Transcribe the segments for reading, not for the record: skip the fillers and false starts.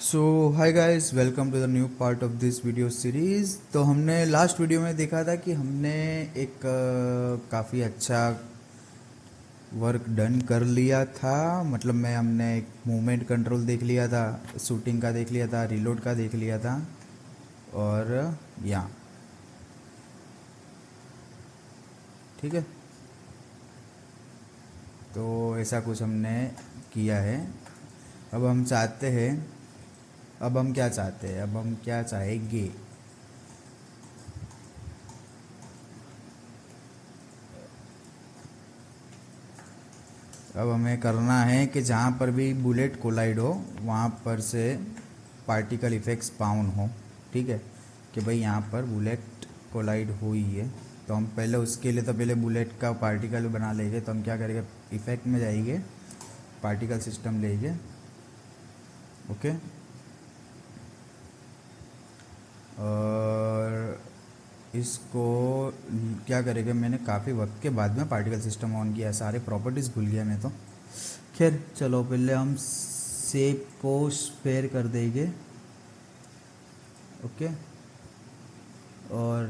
So hi guys, welcome to the new part of this video series. तो हमने last video में देखा था कि हमने एक काफ़ी अच्छा वर्क डन कर लिया था। मतलब मैं हमने एक मूवमेंट कंट्रोल देख लिया था, शूटिंग का देख लिया था, रीलोड का देख लिया था। और या ठीक है, तो ऐसा कुछ हमने किया है। अब हम चाहते हैं, अब हम क्या चाहते हैं, अब हम क्या चाहेंगे। अब हमें करना है कि जहाँ पर भी बुलेट कोलाइड हो वहाँ पर से पार्टिकल इफेक्ट्स पाउन हो। ठीक है, कि भाई यहाँ पर बुलेट कोलाइड हुई है, तो हम पहले उसके लिए तो पहले बुलेट का पार्टिकल बना लेंगे। तो हम क्या करेंगे, इफेक्ट में जाएंगे, पार्टिकल सिस्टम लेंगे। ओके, और इसको क्या करेंगे, मैंने काफ़ी वक्त के बाद में पार्टिकल सिस्टम ऑन किया है, सारे प्रॉपर्टीज़ भूल गया मैं तो। खैर चलो, पहले हम सेप को स्पेयर कर देंगे। ओके, और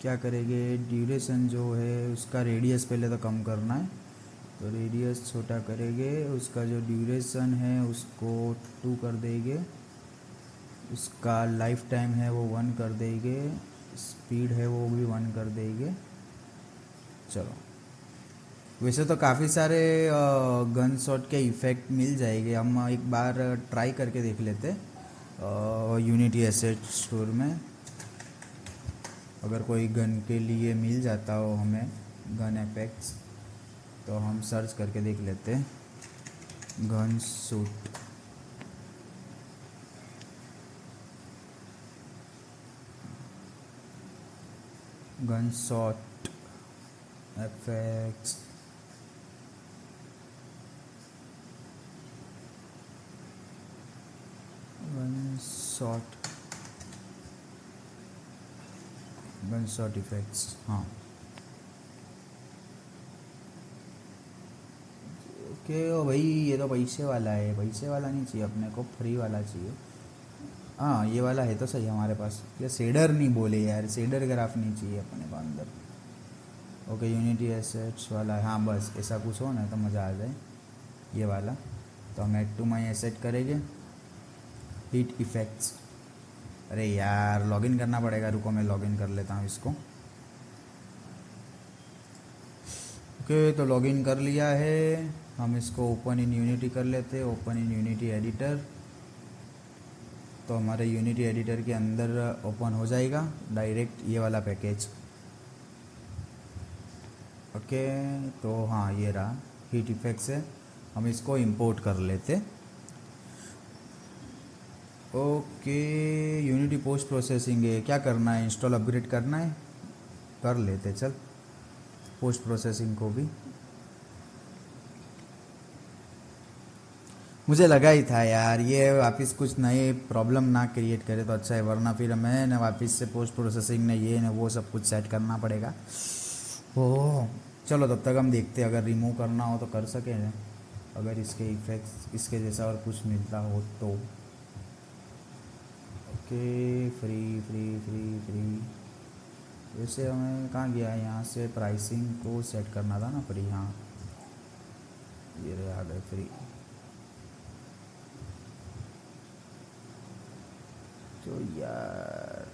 क्या करेंगे, ड्यूरेशन जो है उसका रेडियस पहले तो कम करना है, तो रेडियस छोटा करेंगे। उसका जो ड्यूरेशन है उसको 2 कर देंगे, उसका लाइफ टाइम है वो 1 कर देंगे, स्पीड है वो भी 1 कर देंगे। चलो, वैसे तो काफ़ी सारे गन शॉट के इफ़ेक्ट मिल जाएंगे, हम एक बार ट्राई करके देख लेते यूनिटी एसेट स्टोर में। अगर कोई गन के लिए मिल जाता हो हमें गन इफेक्ट्स, तो हम सर्च करके देख लेते हैं gun suit. Gun shot effects, gun shot, gun shot effects. हाँ ओके, ओ भाई ये तो पैसे वाला है, पैसे वाला नहीं चाहिए अपने को, फ्री वाला चाहिए। हाँ ये वाला है तो सही हमारे पास। ये शेडर नहीं बोले यार, शेडर ग्राफ नहीं चाहिए अपने को अंदर। ओके, यूनिटी एसेट्स वाला है, हाँ बस ऐसा कुछ हो ना तो मज़ा आ जाए, ये वाला। तो हम ऐड टू माई एसेट करेंगे, हीट इफेक्ट्स। अरे यार लॉगिन करना पड़ेगा, रुको मैं लॉगिन कर लेता हूँ इसको। ओके, तो लॉगिन कर लिया है। हम इसको ओपन इन यूनिटी कर लेते हैं, ओपन इन यूनिटी एडिटर। तो हमारे यूनिटी एडिटर के अंदर ओपन हो जाएगा डायरेक्ट ये वाला पैकेज। ओके, तो हाँ ये रहा हीट इफेक्ट्स है, हम इसको इंपोर्ट कर लेते। ओके, यूनिटी पोस्ट प्रोसेसिंग है, क्या करना है, इंस्टॉल अपग्रेड करना है, कर लेते चल पोस्ट प्रोसेसिंग को भी। मुझे लगा ही था यार ये वापस कुछ नए प्रॉब्लम ना क्रिएट करे तो अच्छा है, वरना फिर हमें न वापस से पोस्ट प्रोसेसिंग ने ये न वो सब कुछ सेट करना पड़ेगा। ओह चलो, तब तक हम देखते हैं, अगर रिमूव करना हो तो कर सकें, अगर इसके इफेक्ट्स इसके जैसा और कुछ मिलता हो तो। Okay, free free free free. वैसे हमें कहाँ गया, यहाँ से प्राइसिंग को सेट करना था ना, फ्री। हाँ ये रहे, आ गए फ्री। तो यार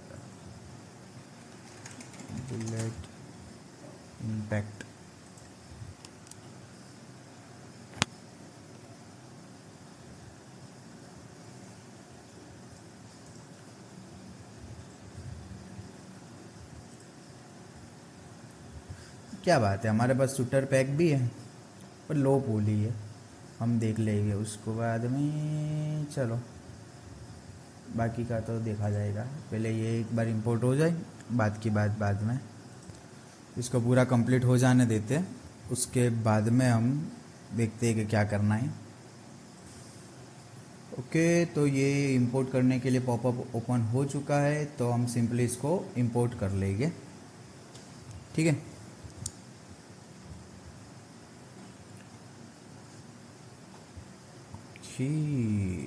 बुलेट इम्पैक्ट, क्या बात है, हमारे पास शूटर पैक भी है पर लो पोली है, हम देख लेंगे उसको बाद में। चलो बाकी का तो देखा जाएगा, पहले ये एक बार इंपोर्ट हो जाए, बाद की बात बाद में। इसको पूरा कंप्लीट हो जाने देते हैं, उसके बाद में हम देखते हैं कि क्या करना है। ओके, तो ये इंपोर्ट करने के लिए पॉपअप ओपन हो चुका है, तो हम सिंपली इसको इंपोर्ट कर लेंगे। ठीक है, कि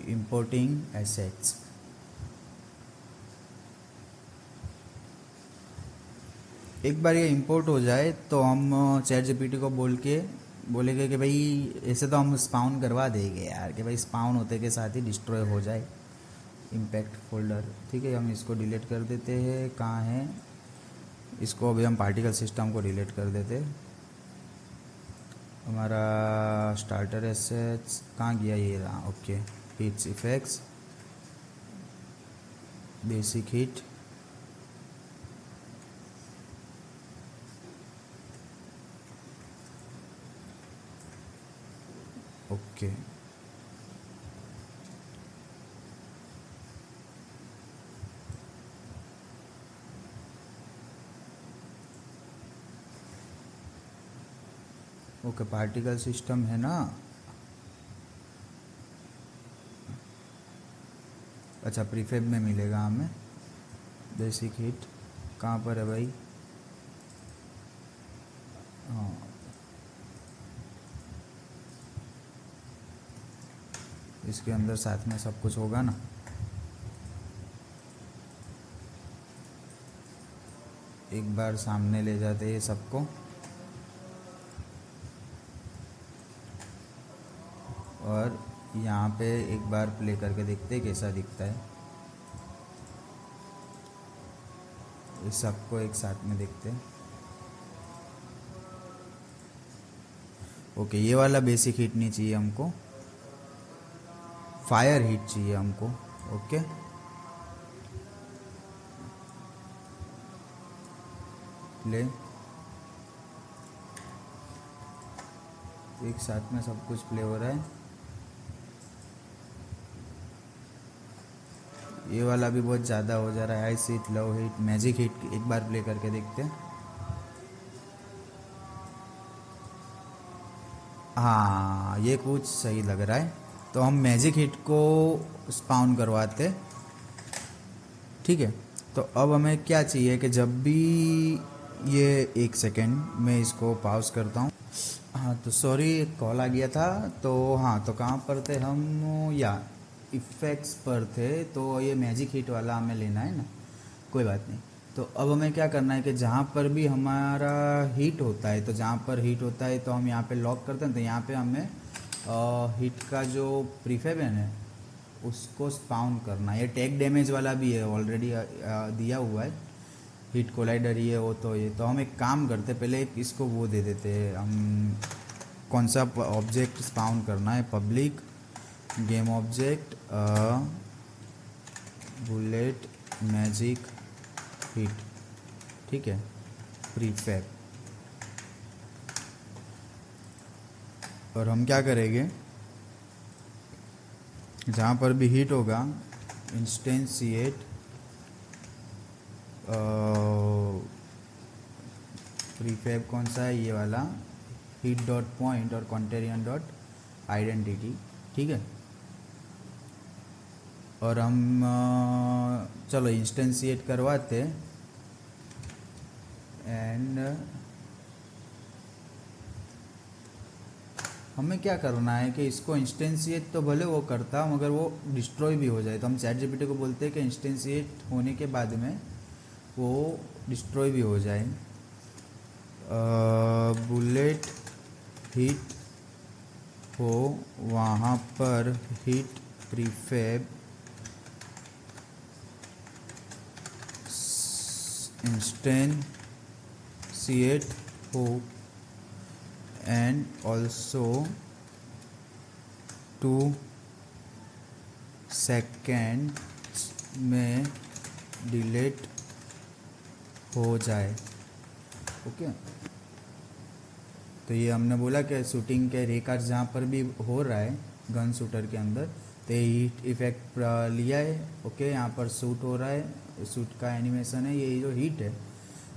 इंपोर्टिंग एसेट्स। एक बार ये इंपोर्ट हो जाए तो हम चैट जीपीटी को बोलेंगे कि भाई ऐसे तो हम स्पाउन करवा देंगे यार, कि भाई स्पाउन होते के साथ ही डिस्ट्रॉय हो जाए इम्पैक्ट फोल्डर। ठीक है, हम इसको डिलीट कर देते हैं। कहाँ है इसको, अभी हम पार्टिकल सिस्टम को डिलीट कर देते। हमारा स्टार्टर एसेट्स कहाँ गया, ये रहा। Okay, heats effects, basic heat, okay. Okay, particle system है ना। अच्छा, प्रीफेब में मिलेगा हमें। बेसिक हीट कहाँ पर है भाई? हाँ, इसके अंदर साथ में सब कुछ होगा ना। एक बार सामने ले जाते हैं सबको। और यहाँ पे एक बार प्ले करके देखते हैं कैसा दिखता है। इस सबको एक साथ में देखते हैं। ओके, ये वाला बेसिक हीट नहीं चाहिए हमको, फायर हीट चाहिए हमको। Okay, play. एक साथ में सब कुछ प्ले हो रहा है। ये वाला भी बहुत ज़्यादा हो जा रहा है। High heat, low heat, magic heat एक बार प्ले करके देखते हैं। हाँ, ये कुछ सही लग रहा है। तो हम मैजिक हीट को स्पाउन करवाते। ठीक है, तो अब हमें क्या चाहिए कि जब भी ये, एक सेकेंड मैं इसको पॉज करता हूँ। हाँ, तो सॉरी, एक कॉल आ गया था। तो हाँ, तो कहाँ पर थे हम? या इफ़ेक्ट्स पर थे। तो ये मैजिक हीट वाला हमें लेना है ना, कोई बात नहीं। तो अब हमें क्या करना है कि जहाँ पर भी हमारा हीट होता है, तो जहाँ पर हीट होता है तो हम यहाँ पे लॉक करते हैं। तो यहाँ पे हमें हीट का जो प्रीफेब है ना, उसको स्पाउन करना है। ये टेक डैमेज वाला भी है, ऑलरेडी दिया हुआ है। हीट कोलाइडर ये हो, तो ये तो हम एक काम करते, पहले एक इसको वो दे देते हैं हम। कौन सा ऑब्जेक्ट स्पाउन करना है? Public game object bullet magic heat. ठीक है, प्रीफैब। और हम क्या करेंगे, जहाँ पर भी हीट होगा इंस्टेंशिएट प्रीफैब। कौन सा है? ये वाला, हीट डॉट पॉइंट और कॉन्टेरियन डॉट आइडेंटिटी। ठीक है, और हम चलो इंस्टेंशिएट करवाते। एंड हमें क्या करना है कि इसको इंस्टेंशिएट तो भले वो करता, मगर वो डिस्ट्रॉय भी हो जाए। तो हम चैट जीपीटी को बोलते हैं कि इंस्टेंशिएट होने के बाद में वो डिस्ट्रॉय भी हो जाए। बुलेट हीट हो, वहाँ पर हीट प्रीफैब इंस्टेंशिएट हो, एंड ऑल्सो 2 सेकेंड में डिलीट हो जाए। ओके, तो ये हमने बोला कि शूटिंग के रिकॉर्ड जहाँ पर भी हो रहा है गन शूटर के अंदर, तो हीट इफेक्ट लिया है। ओके, यहाँ पर शूट हो रहा है, शूट का एनिमेशन है, ये जो हीट है।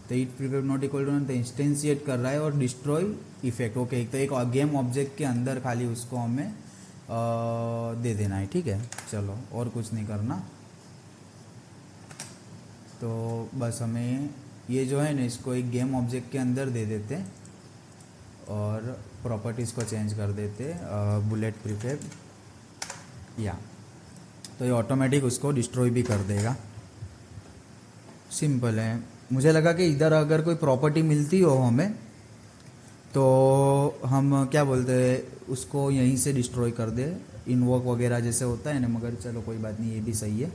तो heat prefab not equal to, तो इंस्टेंशिएट कर रहा है और डिस्ट्रॉय इफेक्ट। ओके, तो एक गेम ऑब्जेक्ट के अंदर खाली उसको हमें दे देना है। ठीक है, चलो और कुछ नहीं करना। तो बस हमें ये जो है ना, इसको एक गेम ऑब्जेक्ट के अंदर दे देते और प्रॉपर्टीज़ को चेंज कर देते बुलेट प्रीफेब या तो ये ऑटोमेटिक उसको डिस्ट्रॉय भी कर देगा। सिंपल है। मुझे लगा कि इधर अगर कोई प्रॉपर्टी मिलती हो हमें तो हम क्या बोलते हैं उसको यहीं से डिस्ट्रॉय कर दे, इन्वोक वगैरह जैसे होता है ना, मगर चलो कोई बात नहीं, ये भी सही है।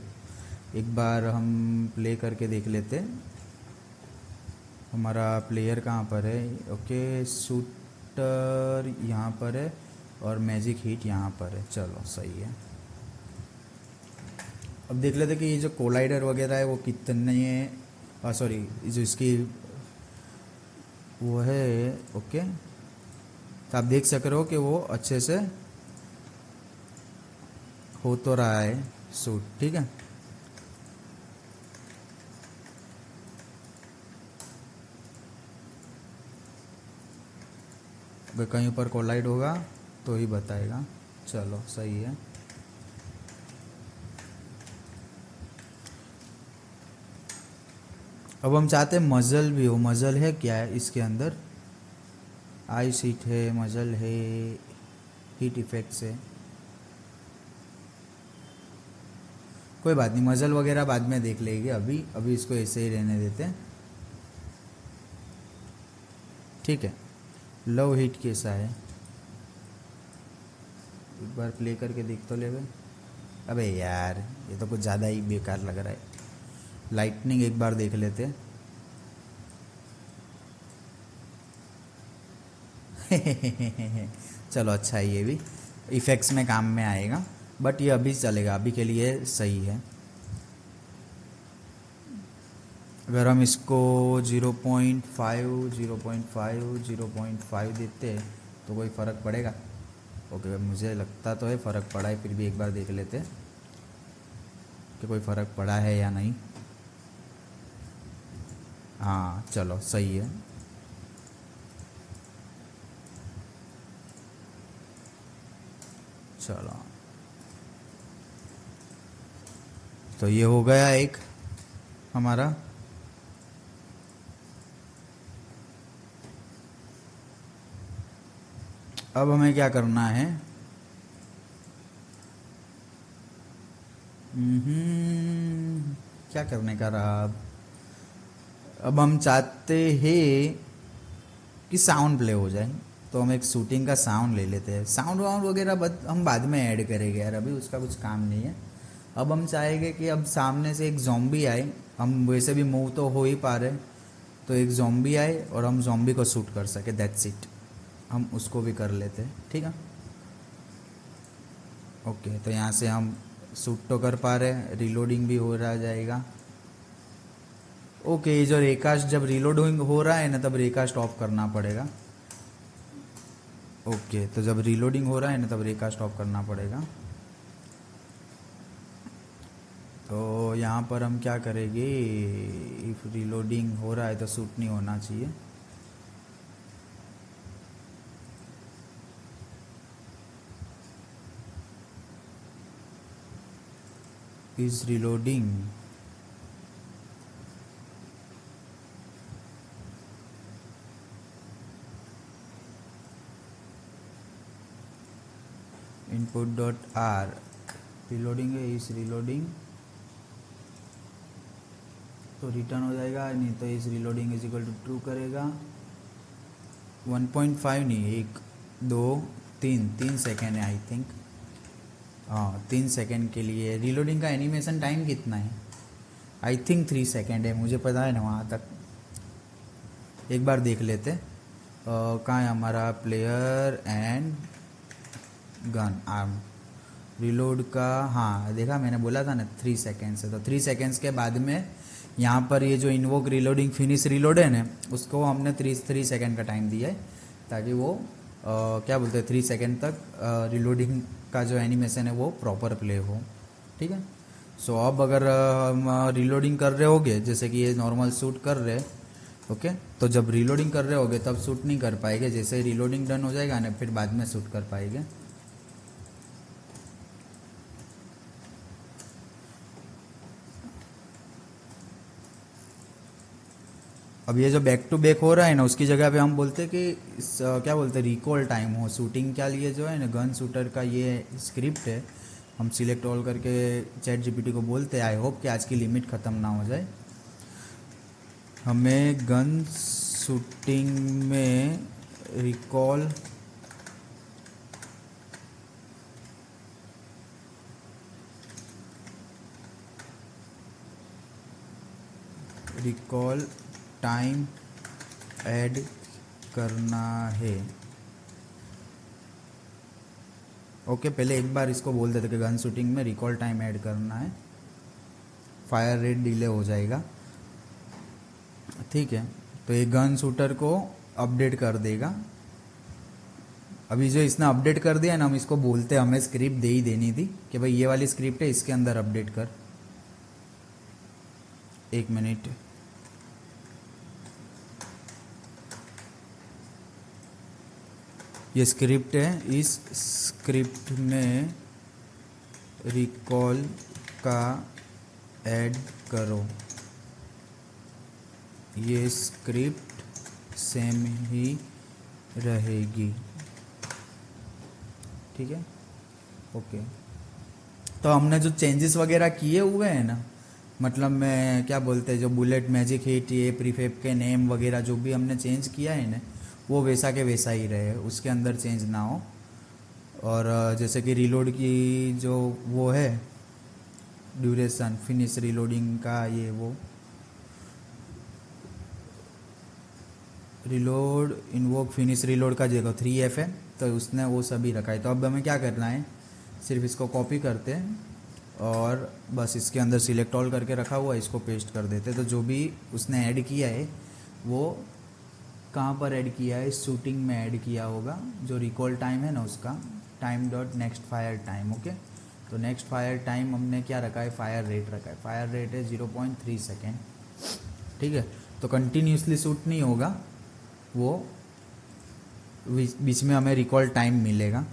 एक बार हम प्ले करके देख लेते हैं। हमारा प्लेयर कहाँ पर है? ओके, शूटर यहाँ पर है और मैजिक हिट यहाँ पर है। चलो सही है। अब देख लेते कि ये जो कोलाइडर वगैरह है वो कितने सॉरी जो इसकी वो है। ओके, तो आप देख सक रहे हो कि वो अच्छे से हो तो रहा है शूट, ठीक है। अगर कहीं पर कोलाइड होगा तो ही बताएगा। चलो सही है। अब हम चाहते हैं मजल भी हो। मजल है क्या है इसके अंदर? आइस हीट है, मजल है, हीट इफेक्ट्स है। कोई बात नहीं, मजल वगैरह बाद में देख लेंगे। अभी अभी इसको ऐसे ही रहने देते हैं, ठीक है। लव हीट कैसा है एक बार प्ले करके देख तो ले। अबे यार ये तो कुछ ज़्यादा ही बेकार लग रहा है। लाइटनिंग एक बार देख लेते हैं। चलो अच्छा है, ये भी इफ़ेक्ट्स में काम में आएगा, बट ये अभी चलेगा, अभी के लिए सही है। अगर हम इसको 0.5 देते तो कोई फ़र्क पड़ेगा? ओके, मुझे लगता तो है फ़र्क पड़ा है, फिर भी एक बार देख लेते कि कोई फ़र्क पड़ा है या नहीं। हाँ चलो सही है। चलो तो ये हो गया एक हमारा। अब हमें क्या करना है? क्या करने का रहा? अब हम चाहते हैं कि साउंड प्ले हो जाए, तो हम एक शूटिंग का साउंड ले लेते हैं। साउंड वाउंड वगैरह हम बाद में ऐड करेंगे यार, अभी उसका कुछ काम नहीं है। अब हम चाहेंगे कि अब सामने से एक ज़ॉम्बी आए, हम वैसे भी मूव तो हो ही पा रहे, तो एक ज़ॉम्बी आए और हम ज़ॉम्बी को शूट कर सके, दैट्स इट। हम उसको भी कर लेते हैं, ठीक है। ओके, तो यहाँ से हम शूट तो कर पा रहे हैं, रिलोडिंग भी हो रहा जाएगा। ओके, ये जो रेकास्ट जब रिलोडिंग हो रहा है ना तब रेकास्ट ऑफ करना पड़ेगा। ओके, तो जब रिलोडिंग हो रहा है ना तब रेकास्ट ऑफ करना पड़ेगा। तो यहाँ पर हम क्या करेंगे, इफ रिलोडिंग हो रहा है तो शूट नहीं होना चाहिए। Is reloading. input.r रिलोडिंग है, इस रिलोडिंग तो रिटर्न हो जाएगा, नहीं तो इस reloading is equal to true करेगा। 1.5 नहीं, 1 2 3 सेकेंड है आई थिंक। हाँ 3 सेकेंड के लिए रिलोडिंग का एनिमेशन टाइम कितना है? आई थिंक 3 सेकेंड है, मुझे पता है ना वहाँ तक। एक बार देख लेते। कहाँ है हमारा player and gun arm reload का? हाँ देखा, मैंने बोला था ना 3 सेकेंड्स है, तो 3 सेकेंड्स के बाद में यहाँ पर ये जो इन्वोक रिलोडिंग फिनिश रिलोड है ना उसको हमने 3 सेकेंड का टाइम दिया है, ताकि वो क्या बोलते हैं 3 सेकेंड तक रिलोडिंग का जो एनिमेशन है वो प्रॉपर प्ले हो, ठीक है। सो अब अगर हम रिलोडिंग कर रहे होगे, जैसे कि ये नॉर्मल शूट कर रहे, ओके, तो जब रिलोडिंग कर रहे होगे तब शूट नहीं कर पाएंगे, जैसे ही रिलोडिंग डन हो जाएगा ना फिर बाद में शूट कर पाएंगे। अब ये जो बैक टू बैक हो रहा है ना उसकी जगह पे हम बोलते हैं कि क्या बोलते हैं रिकॉल टाइम हो। शूटिंग के लिए जो है ना गन शूटर का ये स्क्रिप्ट है, हम सिलेक्ट ऑल करके चैट जीपीटी को बोलते हैं। आई होप कि आज की लिमिट ख़त्म ना हो जाए। हमें गन शूटिंग में रिकॉल टाइम ऐड करना है। ओके, पहले एक बार इसको बोल देते कि गन शूटिंग में रिकॉल टाइम ऐड करना है, फायर रेट डिले हो जाएगा। ठीक है, तो ये गन शूटर को अपडेट कर देगा। अभी जो इसने अपडेट कर दिया है ना, हम इसको बोलते हैं, हमें स्क्रिप्ट दे ही देनी थी कि भाई ये वाली स्क्रिप्ट है, इसके अंदर अपडेट कर। 1 मिनट, ये स्क्रिप्ट है, इस स्क्रिप्ट में रिकॉल का ऐड करो। ये स्क्रिप्ट सेम ही रहेगी। ठीक है, ओके। तो हमने जो चेंजेस वगैरह किए हुए हैं ना, मतलब मैं क्या बोलते हैं, जो बुलेट मैजिक हिट, ये प्रीफेब के नेम वगैरह जो भी हमने चेंज किया है ना, वो वैसा के वैसा ही रहे, उसके अंदर चेंज ना हो। और जैसे कि रीलोड की जो वो है ड्यूरेशन, फिनिश रीलोडिंग का, ये वो रीलोड इनवोक फिनिश रीलोड का जगह 3F है, तो उसने वो सभी रखा है। तो अब हमें क्या करना है, सिर्फ इसको कॉपी करते हैं और बस इसके अंदर सिलेक्ट ऑल करके रखा हुआ है, इसको पेस्ट कर देते हैं। तो जो भी उसने ऐड किया है वो कहाँ पर ऐड किया है, शूटिंग में ऐड किया होगा। जो रिकॉल टाइम है ना, उसका time dot next fire time. Okay, तो नेक्स्ट फायर टाइम हमने क्या रखा है, फायर रेट रखा है। फायर रेट है 0.3 सेकेंड। ठीक है, तो कंटिन्यूसली शूट नहीं होगा, वो बीच में हमें रिकॉल टाइम मिलेगा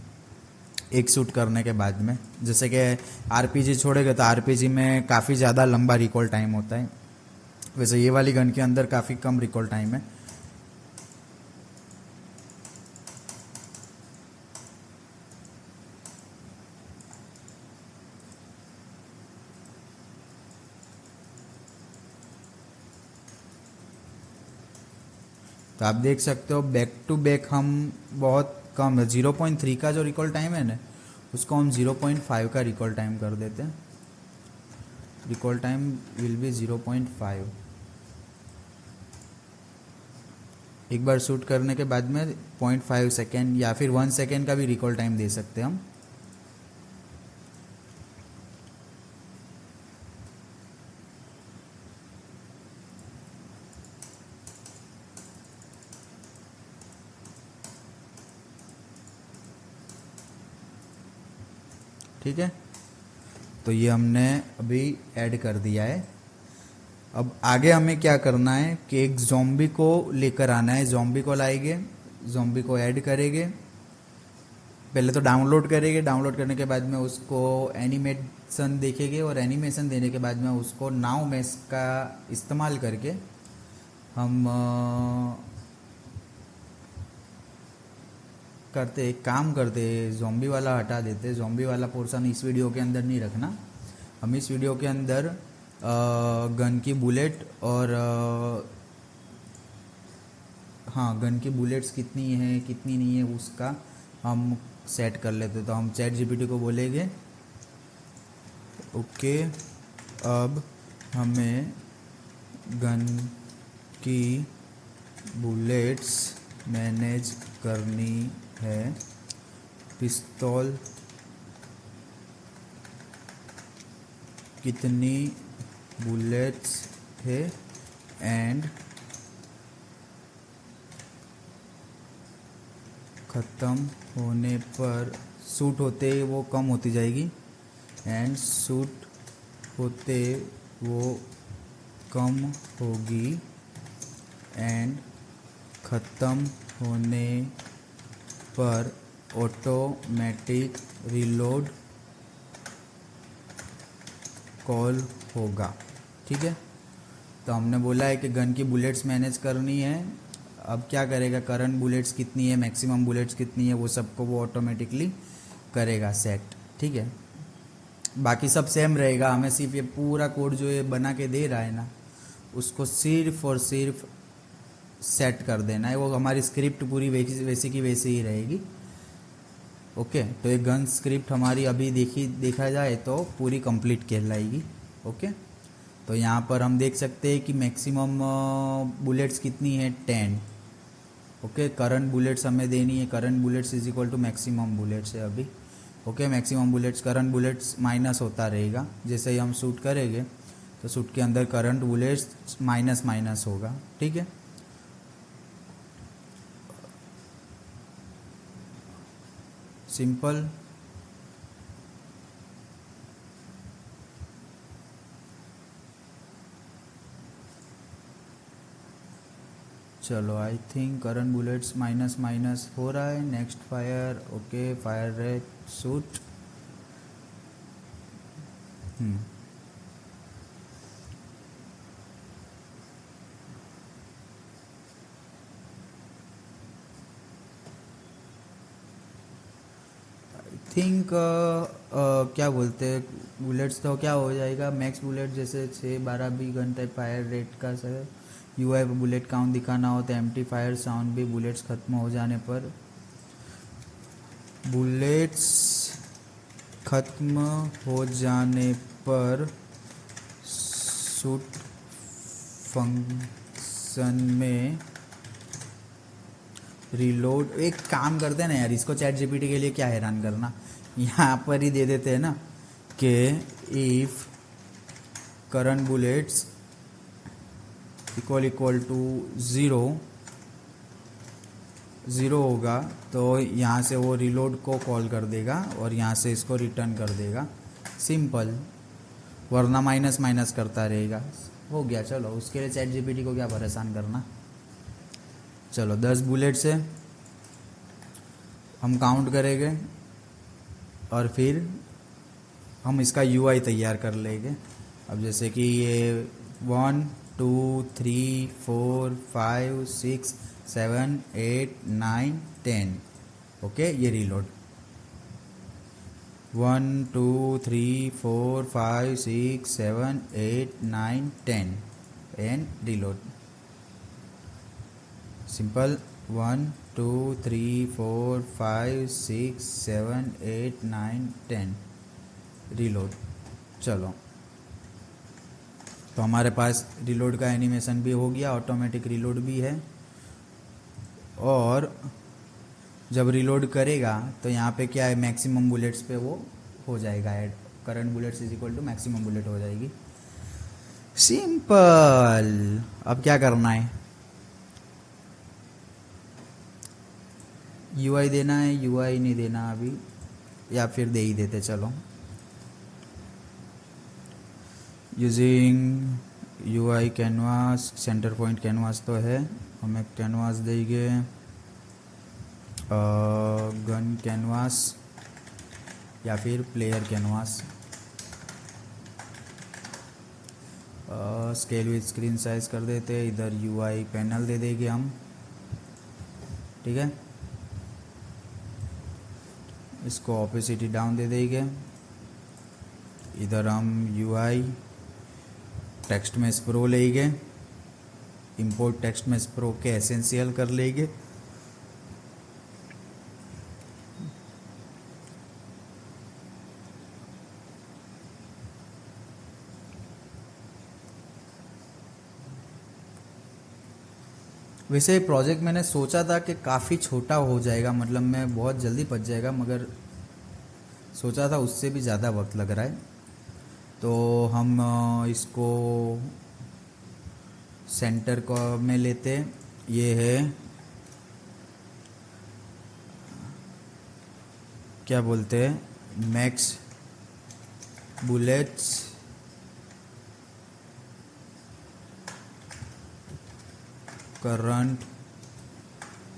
एक शूट करने के बाद में। जैसे कि आरपीजी छोड़ेगा तो आरपीजी में काफ़ी ज़्यादा लंबा रिकॉल टाइम होता है, वैसे ये वाली गन के अंदर काफ़ी कम रिकॉल टाइम है। तो आप देख सकते हो बैक टू बैक हम बहुत कम है, 0.3 का जो रिकॉल टाइम है ना, उसको हम 0.5 का रिकॉल टाइम कर देते हैं। Recall time will be 0.5। एक बार शूट करने के बाद में 0.5 सेकेंड या फिर 1 सेकेंड का भी रिकॉल टाइम दे सकते हैं हम। ठीक है, तो ये हमने अभी ऐड कर दिया है। अब आगे हमें क्या करना है कि एक ज़ॉम्बी को लेकर आना है। ज़ॉम्बी को लाएंगे, ज़ॉम्बी को ऐड करेंगे, पहले तो डाउनलोड करेंगे। डाउनलोड करने के बाद में उसको एनिमेशन देखेंगे और एनिमेशन देने के बाद में उसको नाउ मैश का इस्तेमाल करके हम करते, एक काम करते, ज़ॉम्बी वाला हटा देते। ज़ॉम्बी वाला पोर्शन इस वीडियो के अंदर नहीं रखना। हम इस वीडियो के अंदर गन की बुलेट और हाँ, गन की बुलेट्स कितनी है कितनी नहीं है उसका हम सेट कर लेते। तो हम चैट जीपीटी को बोलेंगे ओके, अब हमें गन की बुलेट्स मैनेज करनी है। पिस्तौल कितनी बुलेट्स है एंड ख़त्म होने पर शूट होते वो कम होती जाएगी एंड शूट होते वो कम होगी एंड ख़त्म होने पर ऑटोमेटिक रीलोड कॉल होगा। ठीक है, तो हमने बोला है कि गन की बुलेट्स मैनेज करनी है। अब क्या करेगा, करंट बुलेट्स कितनी है, मैक्सिमम बुलेट्स कितनी है, वो सबको वो ऑटोमेटिकली करेगा सेट। ठीक है, बाकी सब सेम रहेगा, हमें सिर्फ ये पूरा कोड जो ये बना के दे रहा है ना, उसको सिर्फ और सिर्फ सेट कर देना है। वो हमारी स्क्रिप्ट पूरी वैसी की वैसी ही रहेगी। ओके, तो ये गन स्क्रिप्ट हमारी अभी देखा जाए तो पूरी कंप्लीट कहलाएगी। ओके, तो यहाँ पर हम देख सकते हैं कि मैक्सिमम बुलेट्स कितनी है, 10। ओके, करंट बुलेट्स हमें देनी है, current bullets is equal to maximum bullets है अभी। Okay, maximum bullets, current bullets minus होता रहेगा जैसे ही हम शूट करेंगे, तो शूट के अंदर करंट बुलेट्स माइनस माइनस होगा। ठीक है, सिंपल। चलो, I think current bullets minus minus हो रहा है। Next fire. Okay, fire rate shoot. Think क्या बोलते हैं, बुलेट्स तो क्या हो जाएगा, मैक्स बुलेट जैसे 6-12 भी गन टाइप फायर रेट का सर। यूआई पर बुलेट काउंट दिखाना हो तो एम्प्टी फायर साउंड भी बुलेट्स ख़त्म हो जाने पर, बुलेट्स ख़त्म हो जाने पर शूट फंक्शन में रीलोड। एक काम करते हैं ना यार, इसको चैट जीपीटी के लिए क्या हैरान करना, यहाँ पर ही दे देते हैं ना कि if current bullets equal to zero होगा तो यहाँ से वो रीलोड को कॉल कर देगा और यहाँ से इसको रिटर्न कर देगा। सिंपल, वरना माइनस माइनस करता रहेगा। हो गया, चलो उसके लिए चैट जीपीटी को क्या परेशान करना। चलो 10 बुलेट से हम काउंट करेंगे और फिर हम इसका यूआई तैयार कर लेंगे। अब जैसे कि ये 1 2 3 4 5 6 7 8 9 10। ओके, ये reload 1 2 3 4 5 6 7 8 9 10 and reload. Simple, 1 2 3 4 5 6 7 8 9 10 reload. चलो, तो हमारे पास रीलोड का एनिमेशन भी हो गया, ऑटोमेटिक रीलोड भी है। और जब रीलोड करेगा तो यहाँ पे क्या है, मैक्सिमम बुलेट्स पे वो हो जाएगा add, current bullets is equal to maximum bullet हो जाएगी। सिंपल। अब क्या करना है, यूआई देना है, यूआई नहीं देना अभी, या फिर दे ही देते। चलो, using UI canvas, centre point canvas तो है, हमें कैनवास देंगे गन कैनवास या फिर player canvas. Scale with screen size कर देते हैं, इधर यूआई पैनल दे देंगे हम। ठीक है, इसको ऑपेसिटी डाउन दे देंगे। इधर हम यूआई टेक्स्ट में स्प्रो लेंगे, इंपोर्ट टेक्स्ट में स्प्रो के एसेंशियल कर लेंगे। वैसे प्रोजेक्ट मैंने सोचा था कि काफ़ी छोटा हो जाएगा, मतलब मैं बहुत जल्दी पच जाएगा, मगर सोचा था उससे भी ज़्यादा वक्त लग रहा है। तो हम इसको सेंटर को में लेते, ये है क्या बोलते हैं, मैक्स बुलेट्स करंट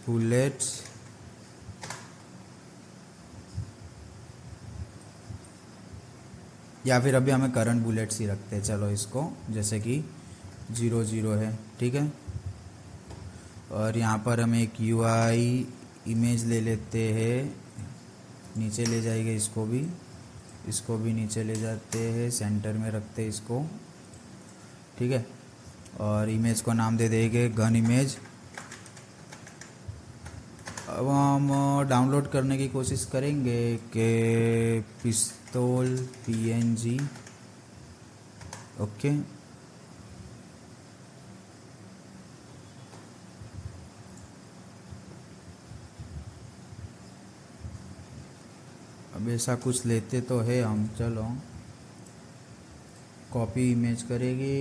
बुलेट्स या फिर अभी हमें करंट बुलेट्स ही रखते हैं। चलो इसको, जैसे कि 0 है। ठीक है, और यहाँ पर हम एक यूआई इमेज ले लेते हैं, नीचे ले जाएंगे इसको भी। इसको भी नीचे ले जाते हैं, सेंटर में रखते हैं इसको, ठीक है। और इमेज को नाम दे देंगे गन इमेज। अब हम डाउनलोड करने की कोशिश करेंगे कि पिस्तौल PNG, ओके। अब ऐसा कुछ लेते तो है हम, चलो कॉपी इमेज करेंगे।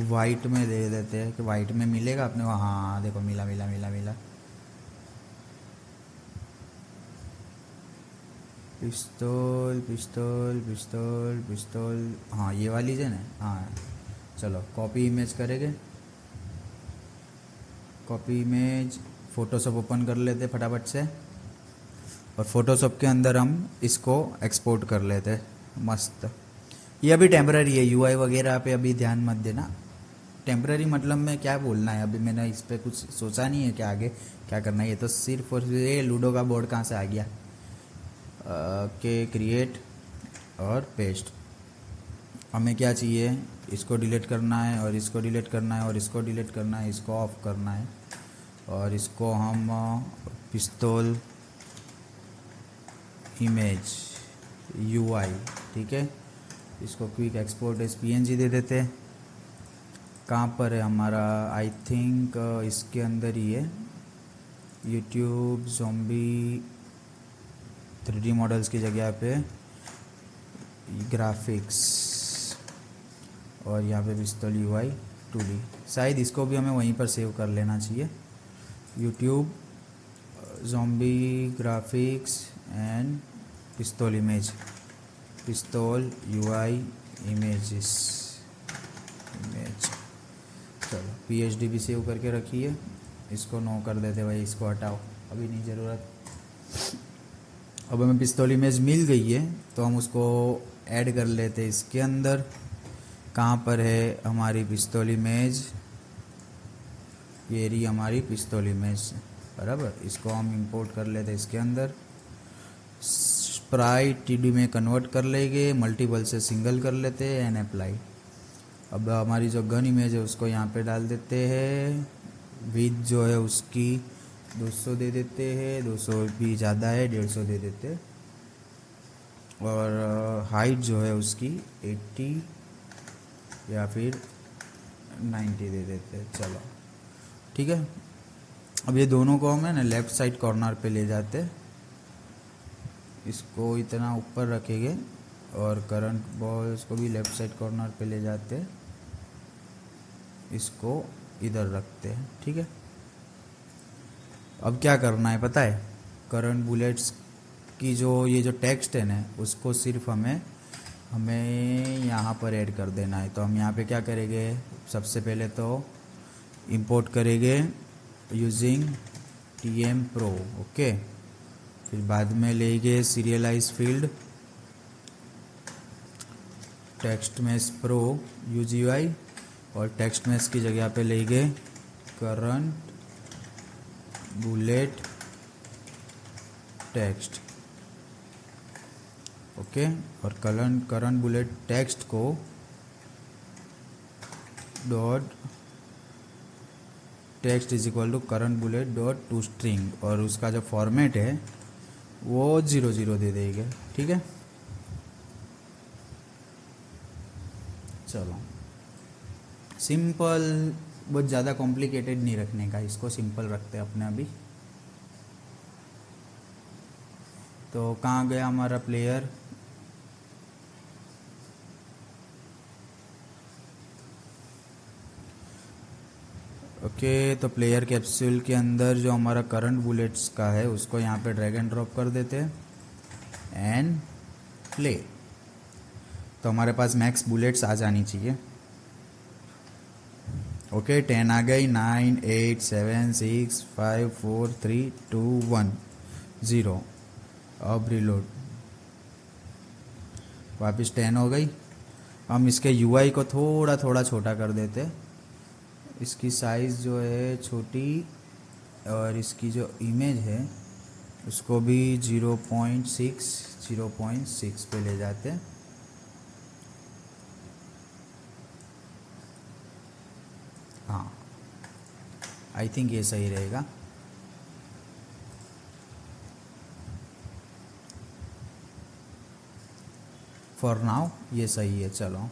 वाइट में दे देते हैं कि वाइट में मिलेगा अपने को। हाँ देखो, मिला मिला मिला मिला। पिस्तौल पिस्तौल पिस्तौल पिस्तौल, हाँ ये वाली है ना, हाँ। चलो कॉपी इमेज करेंगे। कॉपी इमेज, फ़ोटोशॉप ओपन कर लेते फटाफट से, और फ़ोटोशॉप के अंदर हम इसको एक्सपोर्ट कर लेते। मस्त। ये अभी टेम्पररी है, UI वगैरह पे अभी ध्यान मत देना। टेम्पररी मतलब में क्या बोलना है, अभी मैंने इस पर कुछ सोचा नहीं है कि आगे क्या करना है। ये तो सिर्फ और ये लूडो का बोर्ड कहाँ से आ गया, के क्रिएट और पेस्ट। हमें क्या चाहिए, इसको डिलीट करना है और इसको डिलीट करना है और इसको डिलीट करना है, इसको ऑफ करना है। और इसको हम पिस्तौल इमेज UI, ठीक है। इसको क्विक एक्सपोर्ट एज PNG दे देते हैं। कहाँ पर है हमारा, आई थिंक इसके अंदर ही है, यूट्यूब ज़ॉम्बी 3D मॉडल्स की जगह पे ग्राफिक्स, और यहाँ पे पिस्तौल UI 2D। शायद इसको भी हमें वहीं पर सेव कर लेना चाहिए, यूट्यूब ज़ॉम्बी ग्राफिक्स एंड पिस्तौल इमेज, पिस्तौल UI इमेज। चलो PSD भी सेव करके रखिए। इसको नो कर देते भाई, इसको हटाओ, अभी नहीं ज़रूरत। अब हमें पिस्तौल इमेज मिल गई है तो हम उसको ऐड कर लेते हैं इसके अंदर। कहाँ पर है हमारी पिस्तौल इमेज, ये रही हमारी पिस्तौल इमेज, बराबर। इसको हम इंपोर्ट कर लेते हैं इसके अंदर। स्प्राइट 3D में कन्वर्ट कर लेंगे, मल्टीपल से सिंगल कर लेते हैं एंड अप्लाई। अब हमारी जो गन इमेज है उसको यहाँ पे डाल देते हैं। विड्थ जो है उसकी 200 दे देते हैं, 200 भी ज़्यादा है, 150 दे देते हैं। और हाइट जो है उसकी 80 या फिर 90 दे देते हैं। चलो ठीक है। अब ये दोनों को हम है ना लेफ़्ट साइड कॉर्नर पे ले जाते, इसको इतना ऊपर रखेंगे, और करंट बॉल्स को भी लेफ़्ट साइड कॉर्नर पे ले जाते, इसको इधर रखते हैं, ठीक है। अब क्या करना है पता है, करंट बुलेट्स की जो ये जो टेक्स्ट है ना उसको सिर्फ हमें यहाँ पर ऐड कर देना है। तो हम यहाँ पे क्या करेंगे, सबसे पहले तो इंपोर्ट करेंगे यूजिंग TM Pro, ओके। फिर बाद में लेंगे serialize field text mesh pro UGI, और टेक्स्ट मैश की जगह पे लेंगे करंट बुलेट टेक्स्ट, ओके। और करंट बुलेट टेक्स्ट को dot text is equal to current bullet dot to string, और उसका जो फॉर्मेट है वो 00 दे देंगे, ठीक है। चलो सिंपल, बहुत ज़्यादा कॉम्प्लिकेटेड नहीं रखने का, इसको सिंपल रखते हैं अपने अभी। तो कहाँ गया हमारा प्लेयर, ओके। तो प्लेयर कैप्सूल के अंदर जो हमारा करंट बुलेट्स का है उसको यहाँ पे ड्रैग एंड ड्रॉप कर देते हैं एंड प्ले। तो हमारे पास मैक्स बुलेट्स आ जानी चाहिए, ओके। 10 आ गई, 9 8 7 6 5 4 3 2 1 0। अब रिलोड, वापस 10 हो गई। हम इसके UI को थोड़ा थोड़ा छोटा कर देते, इसकी साइज़ जो है छोटी और इसकी जो इमेज है उसको भी 0.6 पे ले जाते हैं। हाँ, आई थिंक ये सही रहेगा। फॉर नाउ ये सही है। चलो,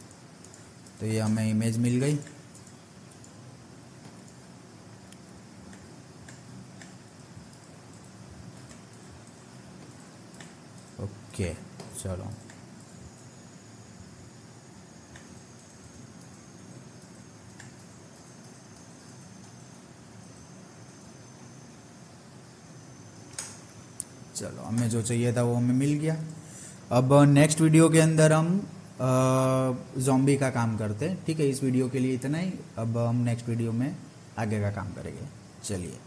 तो ये हमें इमेज मिल गई। ओके, चलो चलो हमें जो चाहिए था वो हमें मिल गया। अब नेक्स्ट वीडियो के अंदर हम ज़ॉम्बी का काम करते हैं। ठीक है, इस वीडियो के लिए इतना ही। अब हम नेक्स्ट वीडियो में आगे का काम करेंगे। चलिए।